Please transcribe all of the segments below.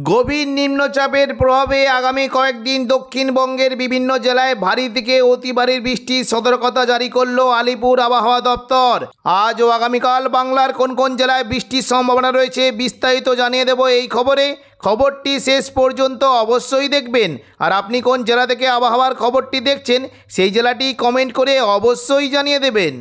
গভীর নিম্নচাপের প্রভাবে আগামী কয়েকদিন দক্ষিণবঙ্গের বিভিন্ন জেলায় ভারী থেকে অতি ভারী বৃষ্টির সতর্কতা জারি করল আলিপুর আবহাওয়া দপ্তর। আজ ও আগামীকাল বাংলার কোন কোন জেলায় বৃষ্টির সম্ভাবনা রয়েছে বিস্তারিত জানিয়ে দেব এই খবরে। খবরটি শেষ পর্যন্ত অবশ্যই দেখবেন। আর আপনি কোন জেলা থেকে আবহাওয়ার খবরটি দেখছেন সেই জেলাটি কমেন্ট করে অবশ্যই জানিয়ে দেবেন।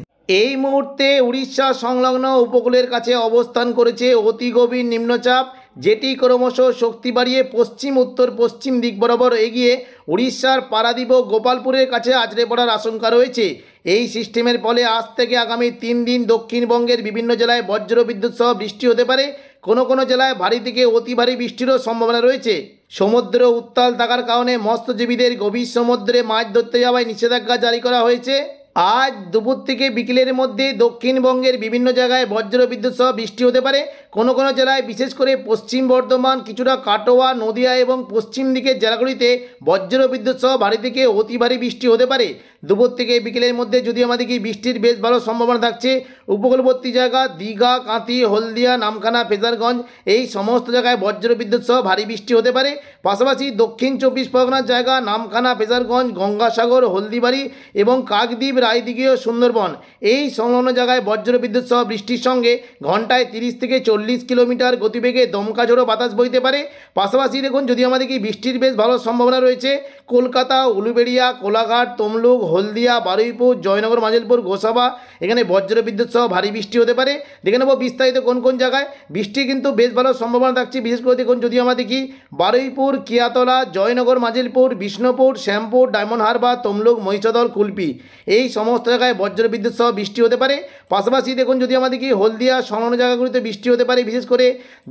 এই মুহূর্তে উড়িষ্যা সংলগ্ন উপকূলের কাছে অবস্থান করেছে অতি গভীর নিম্নচাপ, যেটি ক্রমশ শক্তি বাড়িয়ে পশ্চিম উত্তর পশ্চিম দিক বরাবর এগিয়ে উড়িষ্যার পারাদীপ ও গোপালপুরের কাছে আছড়ে পড়ার আশঙ্কা রয়েছে। এই সিস্টেমের ফলে আজ থেকে আগামী 3 দিন দক্ষিণবঙ্গের বিভিন্ন জেলায় বজ্রবিদ্যুৎ সহ বৃষ্টি হতে পারে। কোনো কোনো জেলায় ভারী থেকে অতি ভারী বৃষ্টিরও সম্ভাবনা রয়েছে। সমুদ্র উত্তাল থাকার কারণে মৎস্যজীবীদের গভীর সমুদ্রে মাছ ধরতে যাওয়ায় নিষেধাজ্ঞা জারি করা হয়েছে। আজ দুপুর থেকে বিকেলের মধ্যে দক্ষিণবঙ্গের বিভিন্ন জায়গায় বজ্রবিদ্যুৎ সহ বৃষ্টি হতে পারে। কোনো কোনো জেলায় বিশেষ করে পশ্চিম বর্ধমান, কিছুটা কাটোয়া, নদিয়া এবং পশ্চিম দিকের জেলাগুলিতে বজ্রবিদ্যুৎ সহ ভারী থেকে অতি ভারী বৃষ্টি হতে পারে। দুপুর থেকে বিকেলের মধ্যে যদি আমাদেরকে বৃষ্টির বেশ ভালো সম্ভাবনা থাকছে। উপকূলবর্তী জায়গা দীঘা, কাঁথি, হলদিয়া, নামখানা, ফেজারগঞ্জ এই সমস্ত জায়গায় বজ্রবিদ্যুৎ সহ ভারী বৃষ্টি হতে পারে। পাশাপাশি দক্ষিণ 24 পরগনার জায়গা নামখানা, ফেজারগঞ্জ, গঙ্গাসাগর, হলদিবাড়ি এবং কাকদ্বীপ, রায়দিঘি ও সুন্দরবন এই সংলগ্ন জায়গায় বজ্রবিদ্যুৎ সহ বৃষ্টির সঙ্গে ঘন্টায় 30 থেকে 40 কিলোমিটার গতিবেগে দমকা ঝোড়ো বাতাস বইতে পারে। পাশাপাশি দেখুন যদি আমাদেরকে বৃষ্টির বেশ ভালো সম্ভাবনা রয়েছে কলকাতা, উলুবেড়িয়া, কোলাঘাট, তমলুক, হলদিয়া, বারুইপুর, জয়নগর, মাজিলপুর, গোসাবা এখানে বজ্রবিদ্যুৎ সহ ভারী বৃষ্টি হতে পারে। দেখে নেব বিস্তারিত কোন কোন জায়গায় বৃষ্টি কিন্তু বেশ ভালো সম্ভাবনা থাকছে। বিশেষ করে দেখুন যদি আমাদের কি বারুইপুর, কিয়াতলা, জয়নগর, মাজিলপুর, বিষ্ণুপুর, শ্যামপুর, ডায়মন্ড হারবার, তমলুক, মহিষাদল, কুলপি এই সমস্ত জায়গায় বজ্রবিদ্যুৎ সহ বৃষ্টি হতে পারে। পাশাপাশি দেখুন যদি আমাদের কি হলদিয়া সংলগ্ন জায়গাগুলিতে বৃষ্টি হতে পারে। বিশেষ করে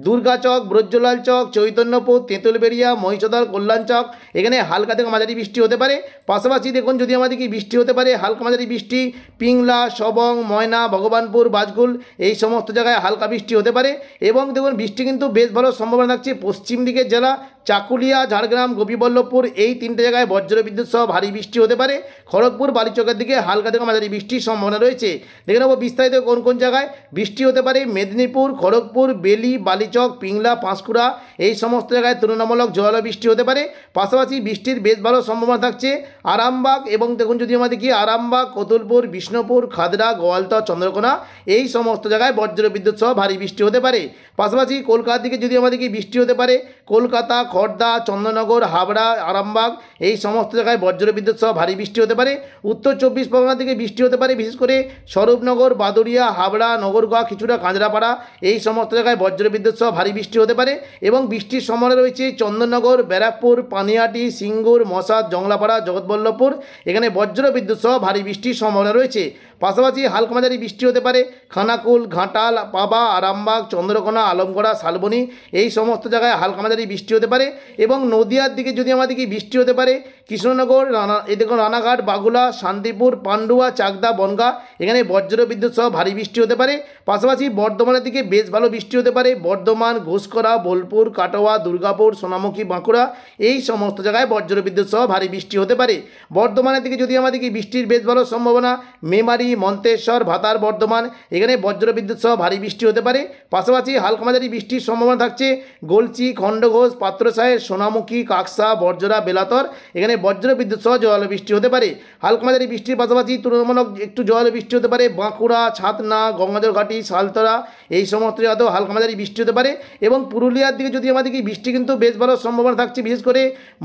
দুর্গাচক, ব্রজলাল চক, চৈতন্যপুর, তেঁতুলবেড়িয়া, মহিষাদল, কল্যাণ চক এখানে হালকা থেকে মাঝারি বৃষ্টি হতে পারে। পাশাপাশি দেখুন যদি আমাদের কি বৃষ্টি হতে পারে হালকা মাঝারি বৃষ্টি পিংলা, সবং, ময়না, ভগবানপুর, বাজগুল এই সমস্ত জায়গায় হালকা বৃষ্টি হতে পারে। এবং দেখুন বৃষ্টি কিন্তু বেশ ভালো সম্ভাবনা থাকছে পশ্চিম দিকের জেলা চাকুলিয়া, ঝাড়গ্রাম, গোপীবল্লভপুর এই 3টে জায়গায় বজ্রবিদ্যুৎ সহ ভারী বৃষ্টি হতে পারে। খড়গপুর, বালিচকের দিকে হালকা থেকে মাঝারি বৃষ্টির সম্ভাবনা রয়েছে। দেখে নেব বিস্তারিত কোন কোন জায়গায় বৃষ্টি হতে পারে। মেদিনীপুর, খড়গপুর, বেলি, বালিচক, পিংলা, পাঁশকুড়া এই সমস্ত জায়গায় তুলনামূলক জোরালো বৃষ্টি হতে পারে। পাশাপাশি বৃষ্টির বেশ ভালো সম্ভাবনা থাকছে আরামবাগ এবং দেখুন যদি আমাদের কি আরামবাগ, কতুলপুর, বিষ্ণুপুর, খাদড়া, গোয়ালতর, চন্দ্রকোনা এই সমস্ত জায়গায় বজ্রবিদ্যুৎ সহ ভারী বৃষ্টি হতে পারে। পাশাপাশি কলকাতার দিকে যদি আমাদের কি বৃষ্টি হতে পারে কলকাতা, খড়দা, চন্দননগর, হাবড়া, আরামবাগ এই সমস্ত জায়গায় বজ্রবিদ্যুৎ সহ ভারী বৃষ্টি হতে পারে। উত্তর 24 পরগনা থেকে বৃষ্টি হতে পারে বিশেষ করে স্বরূপনগর, বাদুড়িয়া, হাবড়া, নগরগাঁ, কিছুটা কাঁচরাপাড়া এই সমস্ত জায়গায় বজ্রবিদ্যুৎ সহ ভারী বৃষ্টি হতে পারে। এবং বৃষ্টির সম্ভাবনা রয়েছে চন্দননগর, ব্যারাকপুর, পানিহাটি, সিঙ্গুর, মশাদ, জংলাপাড়া, জগৎবল্লভপুর এখানে বজ্রবিদ্যুৎ সহ ভারী বৃষ্টির সম্ভাবনা রয়েছে। পাশাপাশি হালকা মাঝারি বৃষ্টি হতে পারে খানাকুল, ঘাটাল, পাবা, আরামবাগ, চন্দ্রকোনা, আলমগড়া, শালবনী এই সমস্ত জায়গায় হালকা মাঝারি বৃষ্টি হতে পারে। এবং নদিয়ার দিকে যদি আমাদের কি বৃষ্টি হতে পারে কৃষ্ণনগর, এই দেখুন রানাঘাট, বাগুলা, শান্তিপুর, পান্ডুয়া, চাকদা, বনগাঁ এখানে বজ্রবিদ্যুৎ সহ ভারী বৃষ্টি হতে পারে। পাশাপাশি বর্ধমানের দিকে বেশ ভালো বৃষ্টি হতে পারে বর্ধমান, ঘুষকরা, বোলপুর, কাটোয়া, দুর্গাপুর, সোনামুখী, বাঁকুড়া এই সমস্ত জায়গায় বজ্রবিদ্যুৎ সহ ভারী বৃষ্টি হতে পারে। বর্ধমানের দিকে যদি আমাদের কি বৃষ্টির বেশ ভালো সম্ভাবনা মেমারি, মন্তেশ্বর, ভাতার, বর্ধমান এখানে বজ্রবিদ্যুৎ সহ ভারী বৃষ্টি হতে পারে। পাশাপাশি হালকা মাঝারি বৃষ্টির সম্ভাবনা থাকছে গলচি, খণ্ডঘোষ, পাত্রসাহের, সোনামুখী, কাকসা, বর্জরা, বেলাতর এখানে বজ্রবিদ্যুৎ সহ জোরালো বৃষ্টি হতে পারে। হালকা মাঝারি বৃষ্টির পাশাপাশি তুলনামূলক একটু জোরালো বৃষ্টি হতে পারে বাঁকুড়া, ছাতনা, গঙ্গাজল ঘাটি, সালতরা এই সমস্ত জায়গাতেও হালকা মাঝারি বৃষ্টি হতে পারে। এবং পুরুলিয়ার দিকে যদি আমাদের কি বৃষ্টি কিন্তু বেশ ভালো সম্ভাবনা থাকছে বিশেষ করে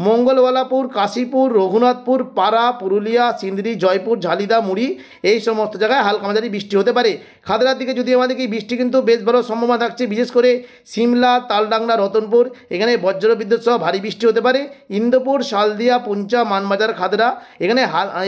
মঙ্গলওয়ালাপুর, কাশীপুর, রঘুনাথপুর, পাড়া, পুরুলিয়া, সিন্দ্রি, জয়পুর, ঝালিদা, মুড়ি এই সমস্ত জায়গায় হালকা মাঝারি বৃষ্টি হতে পারে। খাদড়ার দিকে যদি আমাদের কি বৃষ্টি কিন্তু বেশ ভালো সম্ভাবনা থাকছে বিশেষ করে সিমলা, তালডাংরা, রতনপুর এখানে বজ্রবিদ্যুৎ সহ ভারী বৃষ্টি হতে পারে। ইন্দোপুর, শালদিয়া, পুঞ্চা, মানবাজার, খাদড়া এখানে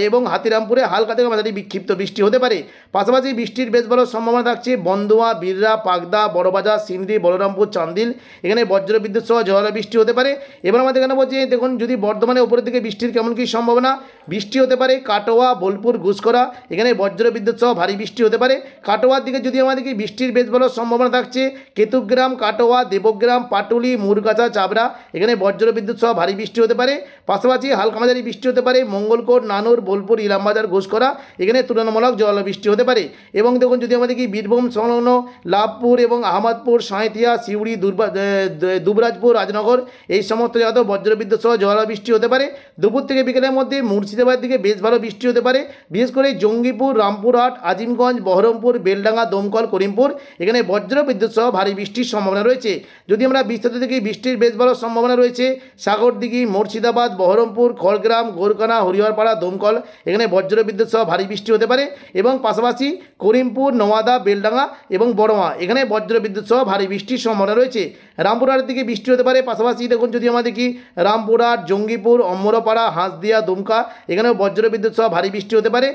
এবং হাতিরামপুরে হালকা থেকে মাঝারি বিক্ষিপ্ত বৃষ্টি হতে পারে। পাশাপাশি বৃষ্টির বেশ ভালো সম্ভাবনা থাকছে বন্দুয়া, বীররা, পাগদা, বড়বাজার, সিন্দ্রি, বলরামপুর, চান্দিল এখানে বজ্রবিদ্যুৎ সহ জোরালো বৃষ্টি হতে পারে। এবার আমাদের এখানে বলছে দেখুন যদি বর্ধমানের উপরের দিকে বৃষ্টির কেমন কী সম্ভাবনা বৃষ্টি হতে পারে কাটোয়া, বোলপুর, ঘুষকরা এখানে বজ্রবিদ্যুৎ সহ ভারী বৃষ্টি হতে পারে। কাটোয়ার দিকে যদি আমাদেরকে বৃষ্টির বেশ ভালো সম্ভাবনা থাকছে কেতুগ্রাম, কাটোয়া, দেবগ্রাম, পাটুলি, মুরগাছা, চাবড়া এখানে বজ্র বিদ্যুৎ সহ ভারী বৃষ্টি হতে পারে। পাশাপাশি হালকা মাঝারি বৃষ্টি হতে পারে মঙ্গলকোট, নানুর, বোলপুর, ইলামবাজার, ঘোষকরা, এখানে তুলনামূলক জল বৃষ্টি হতে পারে। এবং দেখুন যদি আমাদের কি বীরভূম সংলগ্ন লাভপুর এবং আহমদপুর, সাঁইথিয়া, সিউড়ি, দুবরাজপুর, রাজনগর এই সমস্ত জায়গাতেও বজ্রবিদ্যুৎ সহ ঝড় বৃষ্টি হতে পারে। দুপুর থেকে বিকেলের মধ্যে মুর্শিদাবাদ দিকে বেশ ভালো বৃষ্টি হতে পারে, বিশেষ করে জঙ্গিপুর, রামপুরহাট, আজিমগঞ্জ, বহরমপুর, বেলডাঙ্গা, দমকল, করিমপুর এখানে বজ্রবিদ্যুৎ সহ ভারী বৃষ্টির সম্ভাবনা রয়েছে। যদি আমরা বিস্তারিত দেখি বৃষ্টির বেশ ভালো সম্ভাবনা রয়েছে সাগরদিঘি, মুর্শিদাবাদ, বহরমপুর, খড়গ্রাম, গোরকানা, হরিহরপাড়া, দমকল এখানে বজ্রবিদ্যুৎ সহ ভারী বৃষ্টি হতে পারে। এবং পাশাপাশি করিমপুর, নওয়াদা, বেলডাঙ্গা এবং বড়মা এখানে বজ্রবিদ্যুৎ সহ ভারী বৃষ্টির সম্ভাবনা রয়েছে। রামপুরহাটের দিকে বৃষ্টি হতে পারে। পাশাপাশি দেখুন যদি আমরা দেখি রামপুরহাট, জঙ্গিপুর, অম্বরপাড়া, হাঁসদিয়া, দুমকা এখানেও বজ্রবিদ্যুৎ সহ ভারী বৃষ্টি হতে পারে।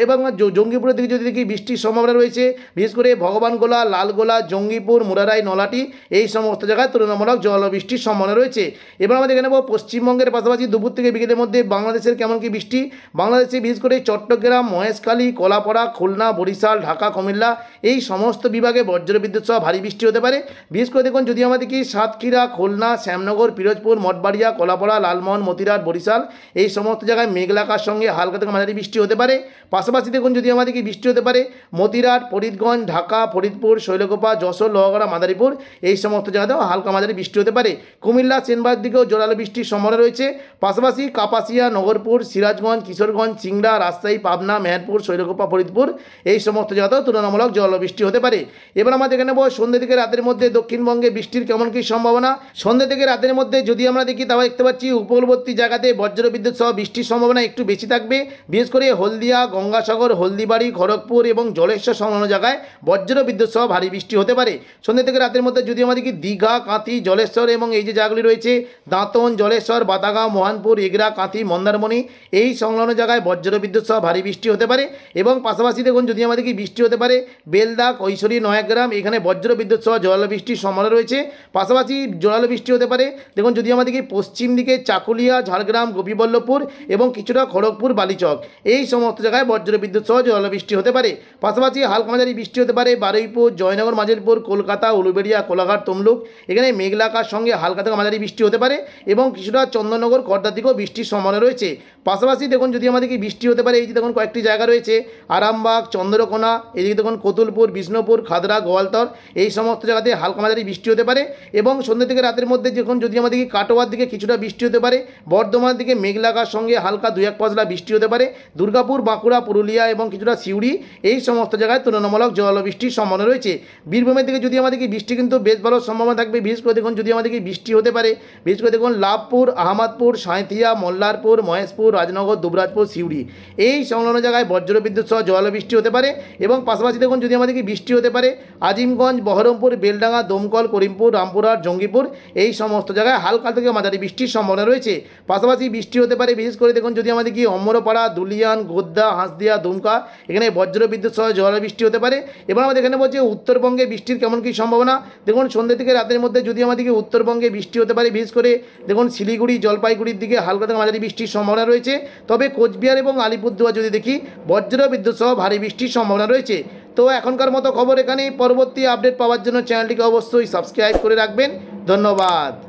এবং জঙ্গিপুরের দিকে যদি দেখি বৃষ্টির সম্ভাবনা রয়েছে বিশেষ করে ভগবানগোলা, লালগোলা, জঙ্গিপুর, মুরারাই, নলাটি এই সমস্ত জায়গায় তুলনামূলক জলবৃষ্টির সম্ভাবনা রয়েছে। এবার আমাদের দেখে নেব পশ্চিমবঙ্গের পাশাপাশি দুপুর থেকে বিকেলের মধ্যে বাংলাদেশের কেমন কি বৃষ্টি। বাংলাদেশে বিশেষ করে চট্টগ্রাম, মহেশখালী, কলাপাড়া, খুলনা, বরিশাল, ঢাকা, কুমিল্লা এই সমস্ত বিভাগে বজ্রবিদ্যুৎ সহ ভারী বৃষ্টি হতে পারে। বিশেষ করে দেখুন যদি আমাদের কি সাতক্ষীরা, খুলনা, শ্যামনগর, পিরোজপুর, মঠবাড়িয়া, কলাপাড়া, লালমোহন, মতিরাট, বরিশাল এই সমস্ত জায়গায় মেঘলাকার সঙ্গে হালকা থেকে মাঝারি বৃষ্টি হতে পারে। পাশাপাশি দেখুন যদি আমাদের কি বৃষ্টি হতে পারে মতিরাট, ফরিদগঞ্জ, ঢাকা, ফরিদপুর, শৈলকুপা, যশোর, লোহাগড়া, মাদারীপুর এই সমস্ত জায়গাতেও হালকা মাঝারি বৃষ্টি হতে পারে। কুমিল্লা, সেনবাগ দিকেও জোরালো বৃষ্টির সম্ভাবনা রয়েছে। পাশাপাশি কাপাসিয়া, নগরপুর, সিরাজগঞ্জ, কিশোরগঞ্জ, সিংড়া, রাজশাহী, পাবনা, মেহেরপুর, শৈলকুপা, ফরিদপুর এই সমস্ত জায়গাতেও তুলনামূলক জলবৃষ্টি হতে পারে। এবার আমরা দেখে নেব সন্ধ্যে থেকে রাতের মধ্যে দক্ষিণবঙ্গে বৃষ্টির কেমন কী সম্ভাবনা। সন্ধ্যে থেকে রাতের মধ্যে যদি আমরা দেখি তাহলে দেখতে পাচ্ছি উপকূলবর্তী জায়গাতে বজ্রবিদ্যুৎ সহ বৃষ্টির সম্ভাবনা একটু বেশি থাকবে। বিশেষ করে হলদিয়া, গঙ্গাসাগর, হলদিবাড়ি, খড়গপুর এবং জলেশ্বর সংলগ্ন জায়গায় বজ্রবিদ্যুৎ সহ ভারী বৃষ্টি হতে পারে। সন্ধ্যে থেকে রাতের মধ্যে যদি আমরা দেখি দীঘা, কাঁথি, জলেশ্বর এবং এই যে জায়গাগুলি রয়েছে দাঁতন, জলেশ্বর, বাতাগাঁও, মোহনপুর, এগরা, কাঁথি, মন্দারমণি এই সংলগ্ন জায়গায় বজ্রবিদ্যুৎ সহ ভারী বৃষ্টি হতে পারে। এবং পাশাপাশি দেখুন যদি আমাদের কি বৃষ্টি হতে পারে বেলদা, কৈশোরী, নয়াগ্রাম এখানে বজ্রবিদ্যুৎ সহ জোরালো বৃষ্টির সম্ভাবনা রয়েছে। পাশাপাশি জোরালো বৃষ্টি হতে পারে দেখুন যদি আমাদের কি পশ্চিম দিকে চাকুলিয়া, ঝাড়গ্রাম, গোপীবল্লভপুর এবং কিছুটা খড়গপুর, বালিচক এই সমস্ত জায়গায় বজ্রবিদ্যুৎ সহ জোরালো বৃষ্টি হতে পারে। পাশাপাশি হালকা মাঝারি বৃষ্টি হতে পারে বারুইপুর, জয়নগর, মাঝেরপুর, কলকাতা, উলুবেড়িয়া, কোলাঘাট, তমলুক এখানে মেঘলাকার সঙ্গে হালকা থেকে মাঝারি বৃষ্টি হতে পারে। এবং কিছুটা চন্দননগর, খড়দার দিকেও বৃষ্টির সম্ভাবনা রয়েছে। পাশাপাশি দেখুন যদি আমাদের কি বৃষ্টি হতে পারে এই যে দেখুন কয়েকটি জায়গা রয়েছে আরামবাগ, চন্দ্রকোনা, এদিকে দেখুন কতুলপুর, বিষ্ণুপুর, খাদরা, গোয়ালতর এই সমস্ত জায়গাতে হালকা মাঝারি বৃষ্টি হতে পারে। এবং সন্ধ্যে থেকে রাতের মধ্যে যখন যদি আমাদের কি কাটোয়ার দিকে কিছুটা বৃষ্টি হতে পারে, বর্ধমানের দিকে মেঘলাকার সঙ্গে হালকা 2-1 পশলা বৃষ্টি হতে পারে। দুর্গাপুর, বাঁকুড়া, পুরুলিয়া এবং কিছুটা সিউড়ি এই সমস্ত জায়গায় তুলনামূলক জলবৃষ্টির সম্ভাবনা রয়েছে। বীরভূমের দিকে যদি আমাদের কি বৃষ্টি কিন্তু বেশ ভালো সম্ভাবনা থাকবে। বিশেষ করে দেখুন যদি আমাদের কি বৃষ্টি হতে পারে বিশেষ করে দেখুন লাভপুর, আহমদপুর, সাঁইথিয়া, মোল্লারপুর, মহেশপুর, রাজনগর, দুবরাজপুর, সিউড়ি এই সংলগ্ন জায়গায় বজ্রবিদ্যুৎ সহ জলবৃষ্টি হতে পারে। এবং পাশাপাশি দেখুন যদি আমাদের কি বৃষ্টি হতে পারে আজিমগঞ্জ, বহরমপুর, বেলডাঙ্গা, দমকল, করিমপুর, রামপুরহাট, জঙ্গিপুর এই সমস্ত জায়গায় হালকা থেকে মাঝারি বৃষ্টির সম্ভাবনা রয়েছে। পাশাপাশি বৃষ্টি হতে পারে বিশেষ করে দেখুন যদি আমাদের কি অম্বরপাড়া, দুলিয়ান, গোদ্দা, হাঁসদিয়া, দুমকা এখানে বজ্রবিদ্যুৎ সহ জলবৃষ্টি হতে পারে। এবার আমাদের এখানে বলছে উত্তরবঙ্গে বৃষ্টির কেমন কী সম্ভাবনা। দেখুন সন্ধ্যে থেকে রাতের মধ্যে যদি আমাদেরকে উত্তরবঙ্গে বৃষ্টি হতে পারে বিশেষ করে দেখুন শিলিগুড়ি, জলপাইগুড়ির দিকে হালকা থেকে মাঝারি বৃষ্টির সম্ভাবনা রয়েছে। তবে কোচবিহার এবং আলিপুরদুয়ার যদি দেখি বজ্রবিদ্যুৎ সহ ভারী বৃষ্টির সম্ভাবনা রয়েছে। তো এখনকার মতো খবর এখানেই। পরবর্তী আপডেট পাওয়ার জন্য চ্যানেলটিকে অবশ্যই সাবস্ক্রাইব করে রাখবেন। ধন্যবাদ।